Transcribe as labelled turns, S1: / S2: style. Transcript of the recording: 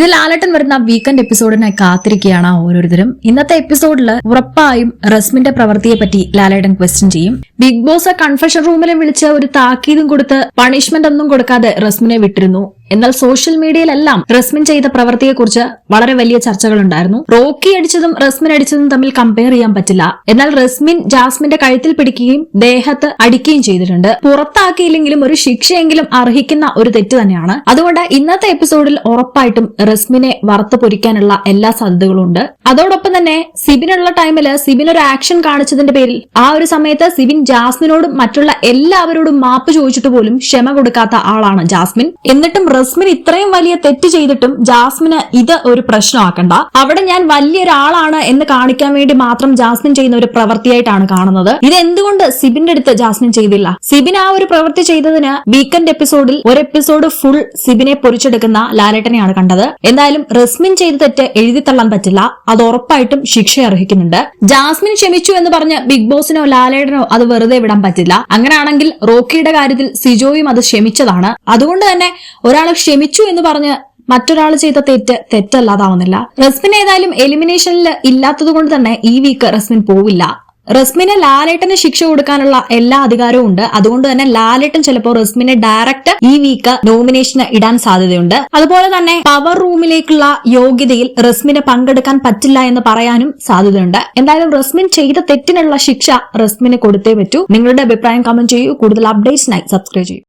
S1: ഇത് ലാലേട്ടൻ വരുന്ന വീക്കെൻഡ് എപ്പിസോഡിനായി കാത്തിരിക്കുകയാണ് ഓരോരുത്തരും. ഇന്നത്തെ എപ്പിസോഡിൽ ഉറപ്പായും റസ്മിന്റെ പ്രവൃത്തിയെ പറ്റി ലാലേട്ടൻ ക്വസ്റ്റ്യൻ ചെയ്യും. ബിഗ് ബോസ് കൺഫെഷൻ റൂമിലും വിളിച്ച് ഒരു താക്കീതും കൊടുത്ത് പണിഷ്മെന്റ് ഒന്നും കൊടുക്കാതെ റസ്മിനെ വിട്ടിരുന്നു. എന്നാൽ സോഷ്യൽ മീഡിയയിലെല്ലാം റസ്മിൻ ചെയ്ത പ്രവൃത്തിയെക്കുറിച്ച് വളരെ വലിയ ചർച്ചകളുണ്ടായിരുന്നു. റോക്കി അടിച്ചതും റസ്മിൻ അടിച്ചതും തമ്മിൽ കമ്പയർ ചെയ്യാൻ പറ്റില്ല. എന്നാൽ റസ്മിൻ ജാസ്മിന്റെ കഴുത്തിൽ പിടിക്കുകയും ദേഹത്ത് അടിക്കുകയും ചെയ്തിട്ടുണ്ട്. പുറത്താക്കിയില്ലെങ്കിലും ഒരു ശിക്ഷയെങ്കിലും അർഹിക്കുന്ന ഒരു തെറ്റ് തന്നെയാണ്. അതുകൊണ്ട് ഇന്നത്തെ എപ്പിസോഡിൽ ഉറപ്പായിട്ടും റസ്മിനെ വറുത്ത് പൊരിക്കാനുള്ള എല്ലാ സാധ്യതകളും ഉണ്ട്. അതോടൊപ്പം തന്നെ സിബിനുള്ള ടൈമില് സിബിൻ ഒരു ആക്ഷൻ കാണിച്ചതിന്റെ പേരിൽ ആ ഒരു സമയത്ത് സിബിൻ ജാസ്മിനോടും മറ്റുള്ള എല്ലാവരോടും മാപ്പ് ചോദിച്ചിട്ട് പോലും ക്ഷമ കൊടുക്കാത്ത ആളാണ് ജാസ്മിൻ. എന്നിട്ടും റസ്മിൻ ഇത്രയും വലിയ തെറ്റ് ചെയ്തിട്ടും ജാസ്മിന് ഇത് ഒരു പ്രശ്നമാക്കണ്ട. അവിടെ ഞാൻ വലിയൊരാളാണ് എന്ന് കാണിക്കാൻ വേണ്ടി മാത്രം ജാസ്മിൻ ചെയ്യുന്ന ഒരു പ്രവൃത്തിയായിട്ടാണ് കാണുന്നത്. ഇത് എന്തുകൊണ്ട് സിബിന്റെ അടുത്ത് ജാസ്മിൻ ചെയ്തില്ല? സിബിൻ ആ ഒരു പ്രവൃത്തി ചെയ്തതിന് വീക്കെൻഡ് എപ്പിസോഡിൽ ഒരു എപ്പിസോഡ് ഫുൾ സിബിനെ പൊരിച്ചെടുക്കുന്ന ലാലേട്ടനെയാണ് കണ്ടത്. എന്തായാലും റസ്മിൻ ചെയ്ത തെറ്റ് എഴുതിത്തള്ളാൻ പറ്റില്ല. അത് ഉറപ്പായിട്ടും ശിക്ഷ അർഹിക്കുന്നുണ്ട്. ജാസ്മിൻ ക്ഷമിച്ചു എന്ന് പറഞ്ഞ് ബിഗ് ബോസിനോ ലാലേട്ടനോ അത് വെറുതെ വിടാൻ പറ്റില്ല. അങ്ങനെയാണെങ്കിൽ റോക്കിയുടെ കാര്യത്തിൽ സിജോയും അത് ക്ഷമിച്ചതാണ്. അതുകൊണ്ട് തന്നെ ഒരാൾ ക്ഷമിച്ചു എന്ന് പറഞ്ഞ് മറ്റൊരാൾ ചെയ്ത തെറ്റല്ലാതാവുന്നില്ല. റസ്മിൻ ഏതായാലും എലിമിനേഷനിൽ ഇല്ലാത്തത് കൊണ്ട് തന്നെ ഈ വീക്ക് റസ്മിൻ പോവില്ല. റസ്മിന് ലാലേട്ടന് ശിക്ഷ കൊടുക്കാനുള്ള എല്ലാ അധികാരവും ഉണ്ട്. അതുകൊണ്ട് തന്നെ ലാലേട്ടൻ ചിലപ്പോൾ റസ്മിനെ ഡയറക്റ്റ് ഈ വീക്ക് നോമിനേഷന് ഇടാൻ സാധ്യതയുണ്ട്. അതുപോലെ തന്നെ പവർ റൂമിലേക്കുള്ള യോഗ്യതയിൽ റസ്മിന് പങ്കെടുക്കാൻ പറ്റില്ല എന്ന് പറയാനും സാധ്യതയുണ്ട്. എന്തായാലും റസ്മിൻ ചെയ്ത തെറ്റിനുള്ള ശിക്ഷ റസ്മിന് കൊടുത്തേ പറ്റൂ. നിങ്ങളുടെ അഭിപ്രായം കമന്റ് ചെയ്യൂ. കൂടുതൽ അപ്ഡേറ്റ്സിനായി സബ്സ്ക്രൈബ് ചെയ്യൂ.